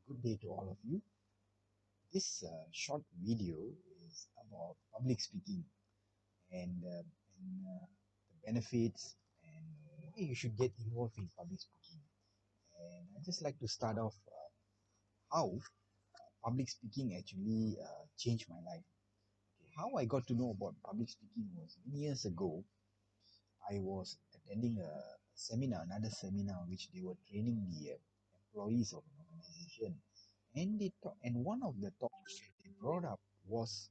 Good day to all of you. This short video is about public speaking and the benefits and why you should get involved in public speaking. And I'd just like to start off how public speaking actually changed my life. Okay, how I got to know about public speaking was many years ago. I was attending a seminar, another seminar, which they were training the employees of an organization, and one of the topics that they brought up was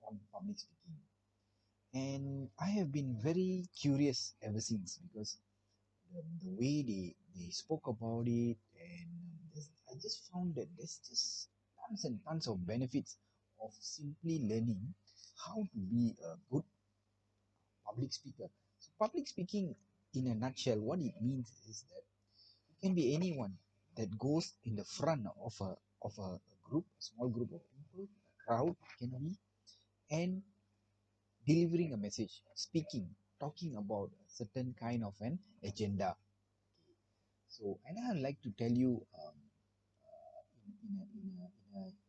on public speaking. And I have been very curious ever since because the way they spoke about it, and I just found that there's just tons and tons of benefits of simply learning how to be a good public speaker. So public speaking, in a nutshell, what it means is that it can be anyone that goes in the front of a group, a small group of people, a crowd can be, and delivering a message, speaking, talking about a certain kind of an agenda. So, and I'd like to tell you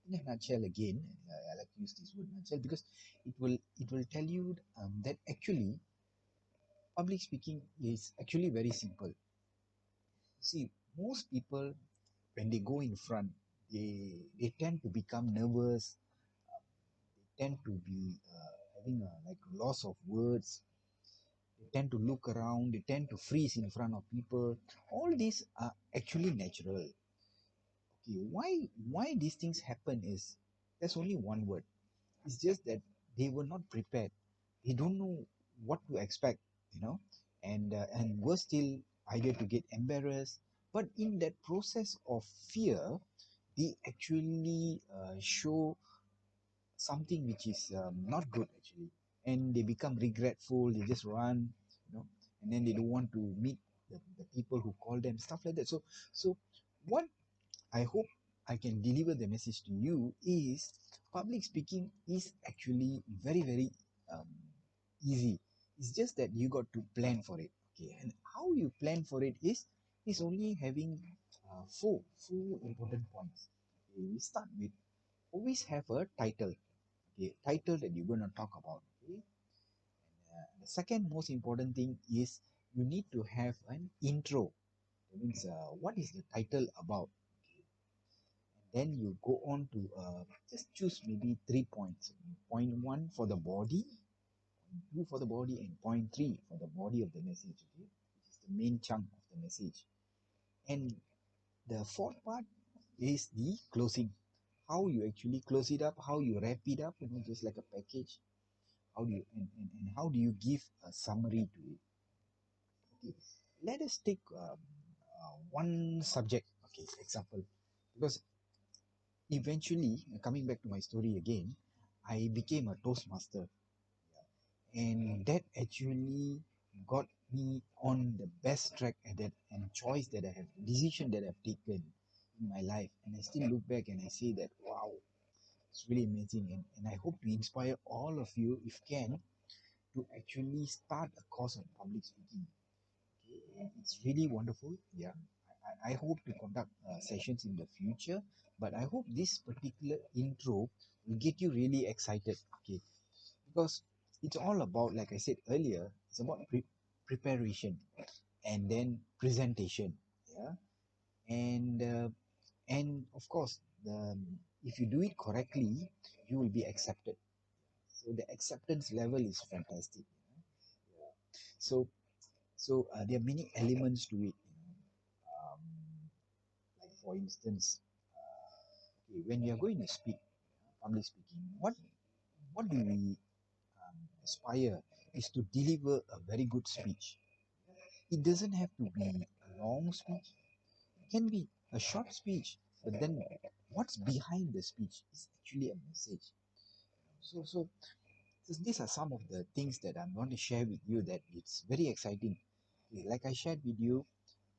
in a nutshell again. I like to use this word nutshell because it will tell you that actually public speaking is actually very simple. See, most people when they go in front, they tend to become nervous. They tend to be having a like loss of words. They tend to look around. They tend to freeze in front of people. All these are actually natural. Okay, why these things happen is there's only one word. It's just that they were not prepared. They don't know what to expect, you know, and worse still, either to get embarrassed. But in that process of fear, they actually show something which is not good actually, and they become regretful. They just run, you know, and then they don't want to meet the people who call them, stuff like that. So what I hope I can deliver the message to you is public speaking is actually very, very um, easy. It's just that you got to plan for it. Okay, and how you plan for it is only having four important points. Okay, we start with always have a title. Okay, title that you're going to talk about. Okay, the second most important thing is you need to have an intro. That means what is the title about? Then you go on to just choose maybe 3 points. Point one for the body, point two for the body, and point three for the body of the message, okay, which is the main chunk of the message. And the fourth part is the closing. How you actually close it up, how you wrap it up, you know, just like a package. How do you and how do you give a summary to it? Okay, let us take one subject. Okay, example, because eventually, coming back to my story again, I became a Toastmaster, and that actually got me on the best track at that and choice that I have, decision that I've taken in my life. And I still look back and I say that, wow, it's really amazing. And I hope to inspire all of you, if can, to actually start a course on public speaking. Okay, and it's really wonderful. Yeah, I hope to conduct sessions in the future, but I hope this particular intro will get you really excited. Okay, because it's all about, like I said earlier, it's about preparation and then presentation. Yeah, and uh, and of course, if you do it correctly, you will be accepted. So the acceptance level is fantastic. Yeah. So there are many elements to it. Um, like for instance, okay, when we are going to speak, public speaking, what do we aspire is to deliver a very good speech. It doesn't have to be a long speech. It can be a short speech, but then what's behind the speech is actually a message. So these are some of the things that I'm going to share with you that it's very exciting. Okay, like I shared with you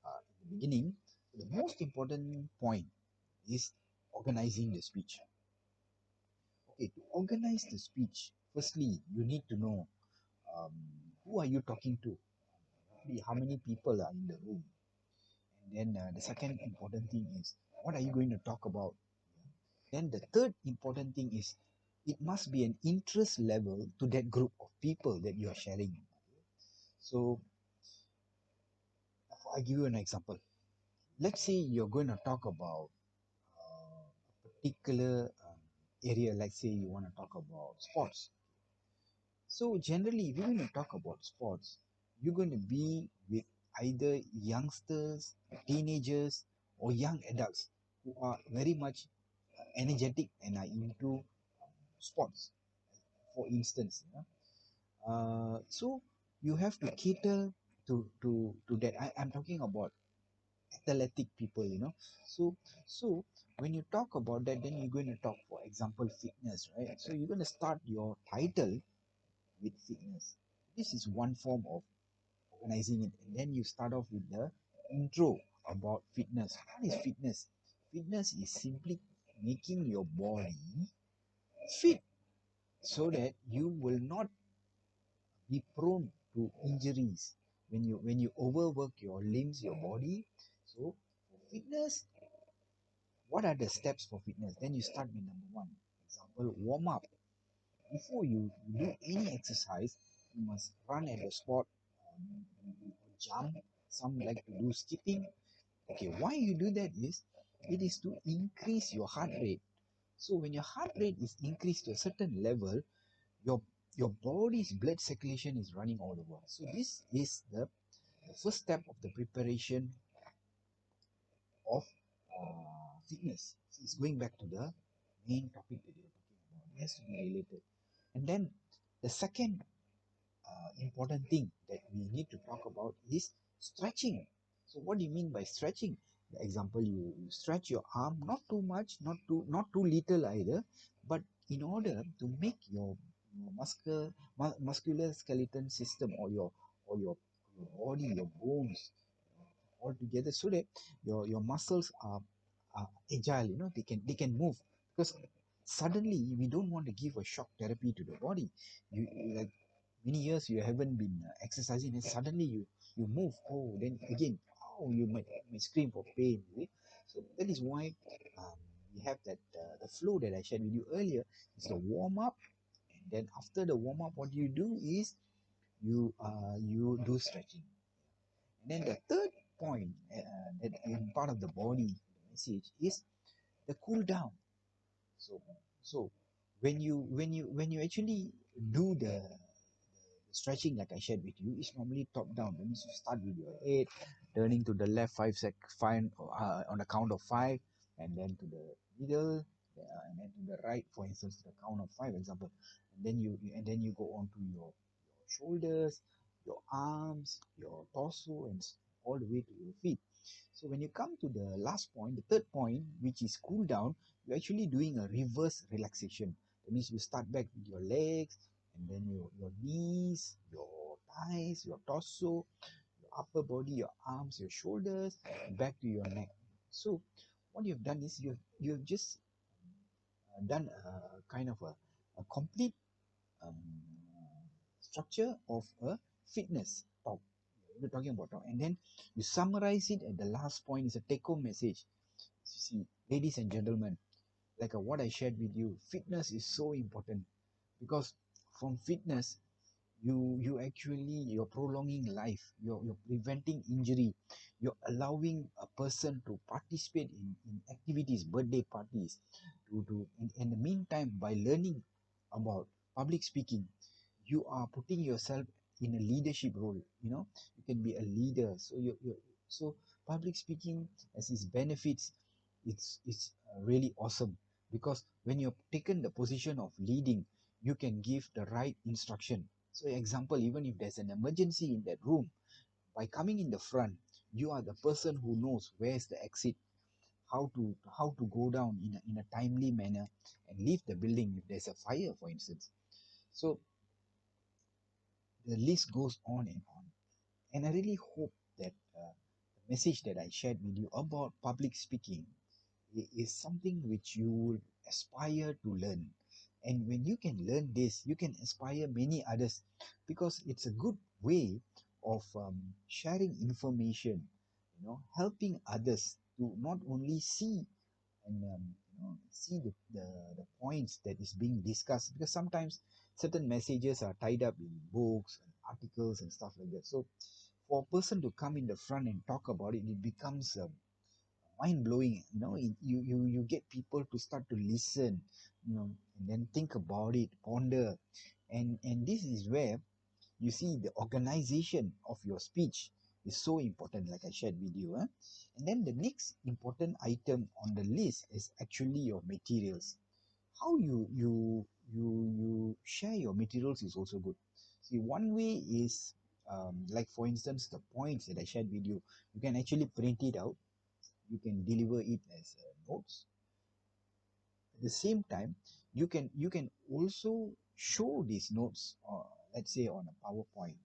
in the beginning, the most important point is organizing the speech. Okay, to organize the speech, firstly, you need to know um, who are you talking to, how many people are in the room, and then the second important thing is What are you going to talk about? Then the third important thing is it must be an interest level to that group of people that you are sharing. So I give you an example. Let's say you're going to talk about a particular area. Let's say you want to talk about sports. So generally, if you're going to talk about sports, you're going to be with either youngsters, teenagers, or young adults who are very much energetic and are into sports. For instance, so you have to cater to that. I'm talking about athletic people, So when you talk about that, then you're going to talk, for example, fitness, right? So you're going to start your title with fitness. This is one form of organizing it. And then you start off with the intro about fitness. What is fitness? Fitness is simply making your body fit so that you will not be prone to injuries when you overwork your limbs, your body. So for fitness, what are the steps for fitness? Then you start with number one. Example, warm up. Before you do any exercise, you must run at the spot, jump. Some like to do skipping. Okay, why you do that is it is to increase your heart rate. So when your heart rate is increased to a certain level, your your body's blood circulation is running all over. So this is the first step of the preparation of fitness. So it's going back to the main topic that you're talking about. It has to be related. And then the second important thing that we need to talk about is stretching. So what do you mean by stretching? The example, you stretch your arm, not too much, not too little either, but in order to make your muscular skeleton system or your body, your bones all together, so that your muscles are agile, they can move. Because suddenly we don't want to give a shock therapy to the body. Like many years you haven't been exercising, and suddenly you move, oh, then again, oh, you might scream for pain, so that is why we have that the flow that I shared with you earlier is the warm up. And then after the warm up, what you do is you do stretching. And then the third point, that in part of the body message is the cool down. So so when you actually do the stretching, like I shared with you, is normally top down. That means you start with your head, turning to the left 5 on the count of five, and then to the middle, and then to the right, for instance, the count of five, example. And then you go on to your shoulders, your arms, your torso, and all the way to your feet. So when you come to the last point, the third point, which is cool down, you're actually doing a reverse relaxation. That means you start back with your legs, and then your knees, your thighs, your torso, your upper body, your arms, your shoulders, back to your neck. So what you've done is you've just done a kind of a complete um, structure of a fitness talk. We're talking about talk, and then you summarize it at the last point is a take-home message. You see, ladies and gentlemen, like what I shared with you, fitness is so important, because from fitness you're prolonging life, you're preventing injury, you're allowing a person to participate in activities, birthday parties, in the meantime, by learning about public speaking, you are putting yourself in a leadership role. You can be a leader. So public speaking has its benefits. It's really awesome, because when you're taken the position of leading, you can give the right instruction. So example, even if there's an emergency in that room, by coming in the front, you are the person who knows where's the exit, how to go down in a timely manner and leave the building if there's a fire, for instance. So the list goes on and on. And I really hope that the message that I shared with you about public speaking is something which you will aspire to learn. And when you can learn this, you can inspire many others, because it's a good way of sharing information, helping others to not only see and see the points that is being discussed, because sometimes certain messages are tied up in books and articles and stuff like that. So for a person to come in the front and talk about it, it becomes mind blowing. You get people to start to listen, and then think about it, ponder, and this is where you see the organization of your speech is so important, like I shared with you. And then the next important item on the list is actually your materials. How you share your materials is also good. See, one way is, like for instance, the points that I shared with you, you can actually print it out, you can deliver it as notes. At the same time, you can also show these notes, let's say on a PowerPoint.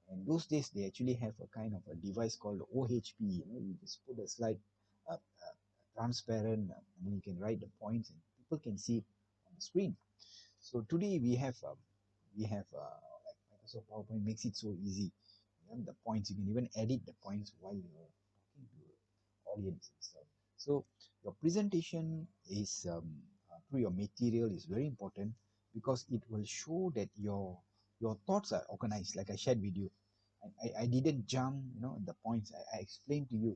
And those days they actually have a kind of a device called OHP. You just put a slide, transparent, and then you can write the points, and people can see it on the screen. So today we have like Microsoft PowerPoint makes it so easy. The points, you can even edit the points while you're talking to the audience and stuff. So your presentation is through your material is very important, because it will show that your thoughts are organized, like I shared with you. I didn't jump, the points. I explained to you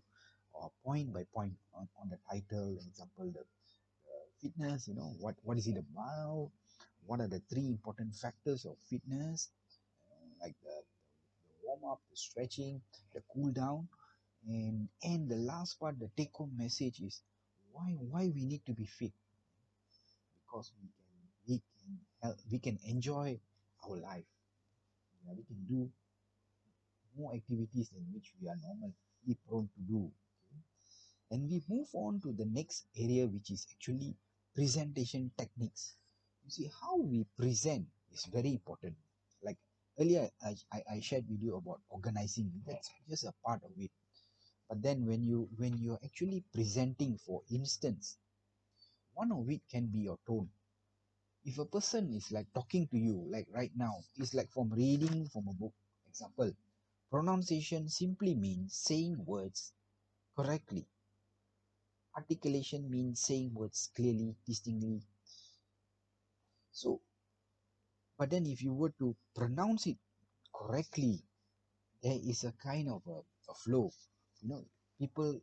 point by point on the title, example, the fitness, what is it about, what are the three important factors of fitness, like the warm up, the stretching, the cool down, and the last part, the take home message is why we need to be fit, because we can help, we can enjoy our life. Yeah, we can do more activities than which we are normally prone to do. Okay? And we move on to the next area, which is actually presentation techniques. You see, how we present is very important. Like earlier, I shared with you about organizing. That's just a part of it. But then when you're actually presenting, for instance, one of it can be your tone. If a person is like talking to you, like right now, it's like from reading from a book. Example, pronunciation simply means saying words correctly. Articulation means saying words clearly, distinctly. So, but then if you were to pronounce it correctly, there is a kind of a flow. You know, people,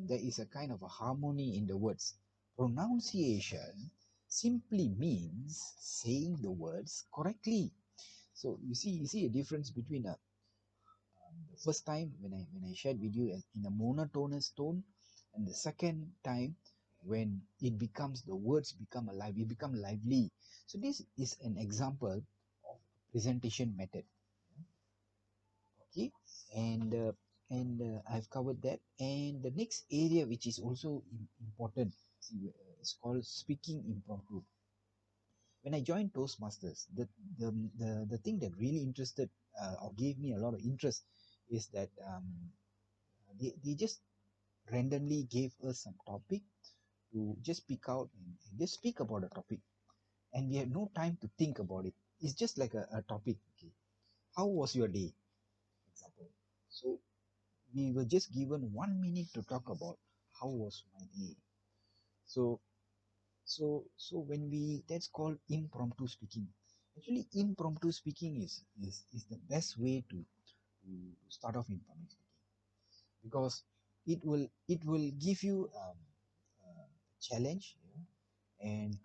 there is a kind of a harmony in the words. Pronunciation simply means saying the words correctly. So you see a difference between the first time when I shared with you in a monotonous tone, and the second time when it becomes, the words become alive, it become lively. So this is an example of presentation method. Okay, and I've covered that. And the next area which is also important, see, is called speaking impromptu. When I joined Toastmasters, the thing that really interested, or gave me a lot of interest, is that they just randomly gave us some topic to just pick out, and just speak about a topic, and we had no time to think about it. It's just like a topic. Okay, how was your day, example. So we were just given 1 minute to talk about how was my day. So so so when we that's called impromptu speaking. Actually, impromptu speaking is the best way to start off in public speaking, because it will give you a challenge, and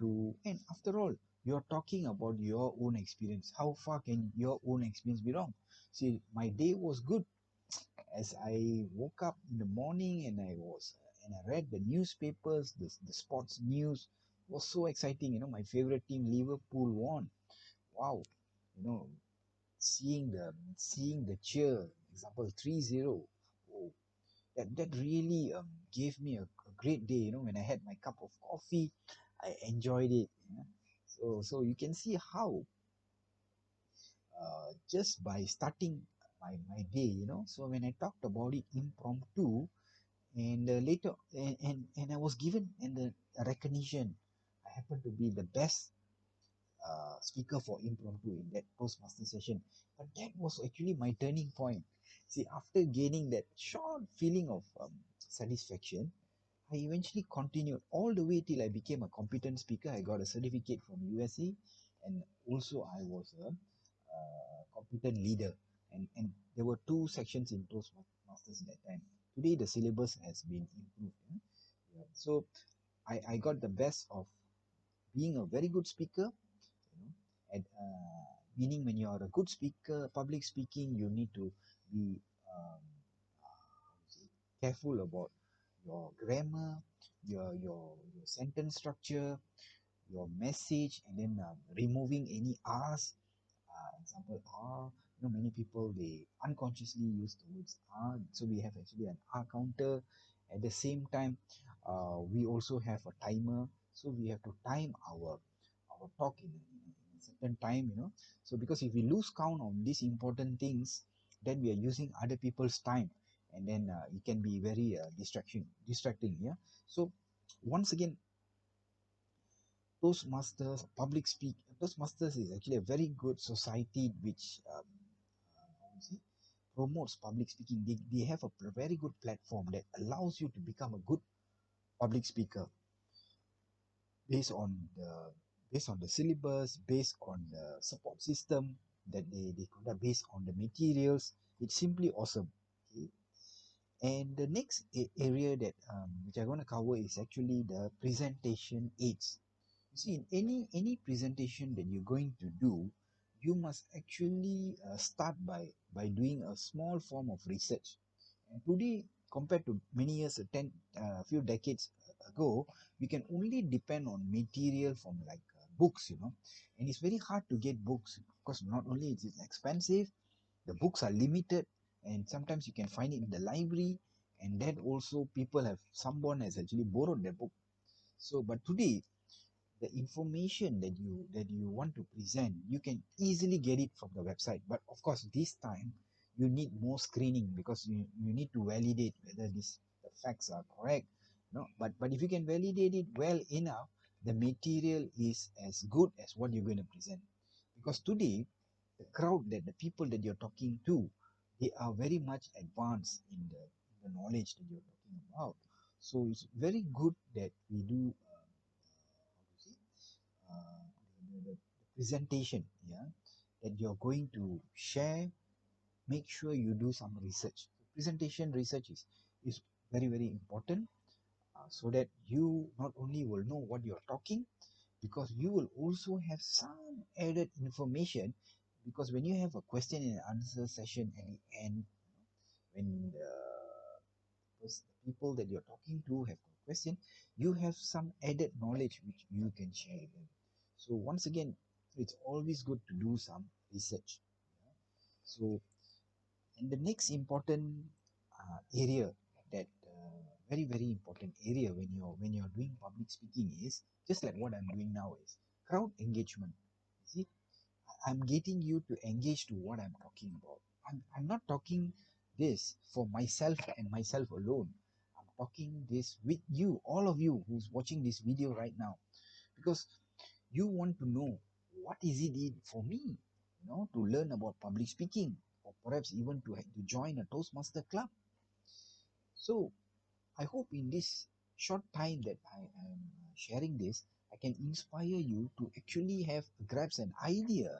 after all, you're talking about your own experience. How far can your own experience be wrong? See, my day was good as I woke up in the morning, and I read the newspapers, the sports news was so exciting. My favorite team Liverpool won. Wow, you know, seeing the cheer, example 3-0. Oh, that really gave me a great day. When I had my cup of coffee, I enjoyed it. So you can see how, just by starting my day, so when I talked about it impromptu, and later, and I was given and the recognition, I happened to be the best speaker for impromptu in that postmaster session. But that was actually my turning point. See, after gaining that short feeling of satisfaction, I eventually continued all the way till I became a competent speaker. I got a certificate from USA, and also I was a competent leader. And there were two sections in Toastmasters at that time. Today the syllabus has been improved. Yeah. So I got the best of being a very good speaker, and meaning when you are a good speaker, public speaking, you need to be um, careful about your grammar, your sentence structure, your message, and then removing any R's. Example R. Many people they unconsciously use the words R, so we have actually an R counter. At the same time, we also have a timer, so we have to time our talk in a certain time. So because if we lose count on these important things, then we are using other people's time, and then it can be very distracting. Yeah. So once again, Toastmasters is actually a very good society which how to say, promotes public speaking. They have a very good platform that allows you to become a good public speaker based on the based on the syllabus, based on the support system that they conduct, based on the materials. It's simply awesome. Okay. And the next area that which I'm going to cover is actually the presentation aids. You see, in any presentation that you're going to do, you must actually start by doing a small form of research. And today, compared to many years, few decades ago, we can only depend on material from like books. And it's very hard to get books because not only is it expensive, the books are limited, and sometimes you can find it in the library, and then also people have someone has actually borrowed the book. So, but today the information that you want to present, you can easily get it from the website. But of course this time you need more screening because you need to validate whether the facts are correct. No, but if you can validate it well enough, the material is as good as what you're going to present. Because today the people that you're talking to, they are very much advanced in the knowledge that you're talking about. So it's very good that we do how to say, uh, the presentation, yeah, that you're going to share. Make sure you do some research. Presentation research is very very important, so that you not only will know what you're talking, because you will also have some added information. Because when you have a question and answer session at the end, when the people that you're talking to have a question, you have some added knowledge which you can share with them. So once again, it's always good to do some research. Yeah. So, and the next important area that very very important area when you're doing public speaking is just like what I'm doing now is crowd engagement. You see, I'm getting you to engage to what I'm talking about. I'm not talking this for myself and myself alone. I'm talking this with you, all of you who's watching this video right now, because you want to know what is it for me, to learn about public speaking, or perhaps even to join a Toastmaster club. So I hope in this short time that I am sharing this, I can inspire you to actually have grasp an idea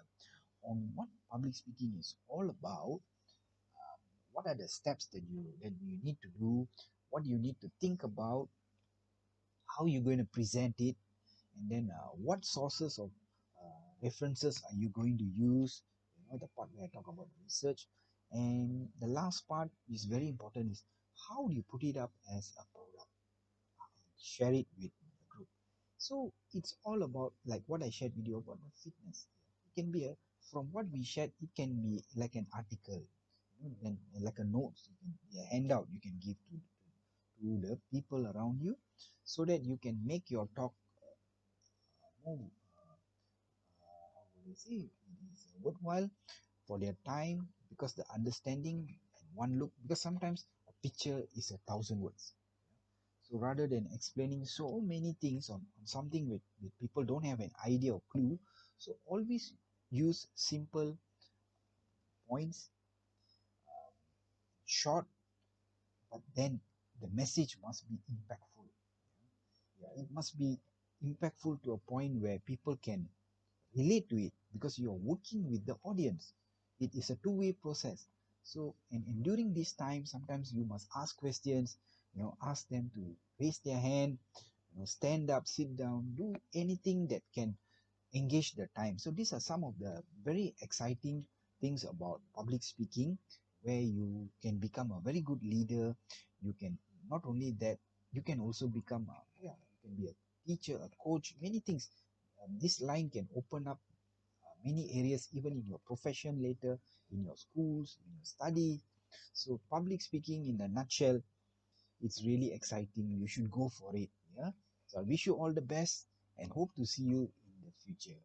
on what public speaking is all about. What are the steps that you need to do, what you need to think about, how you're going to present it, and then what sources of references are you going to use. The part where I talk about research, and the last part is very important is how do you put it up as a product, share it with the group. So it's all about like what I shared with you about the fitness. It can be from what we shared, it can be like an article, then like a notes, a handout you can give to the people around you, so that you can make your talk more, how would I say, it is worthwhile for their time, because the understanding and one look, because sometimes a picture is 1,000 words. So rather than explaining so many things on something with people don't have an idea or clue, so always use simple points, short, but then the message must be impactful. it must be impactful to a point where people can relate to it because you're working with the audience. It is a two-way process. So, and during this time, sometimes you must ask questions, ask them to raise their hand, stand up, sit down, do anything that can engage the time. So these are some of the very exciting things about public speaking, where you can become a very good leader. You can not only that, you can also become yeah, you can be a teacher, a coach, many things. This line can open up many areas, even in your profession later, in your schools, in your study. So public speaking, in a nutshell, it's really exciting. You should go for it. Yeah. So I wish you all the best and hope to see you in the future.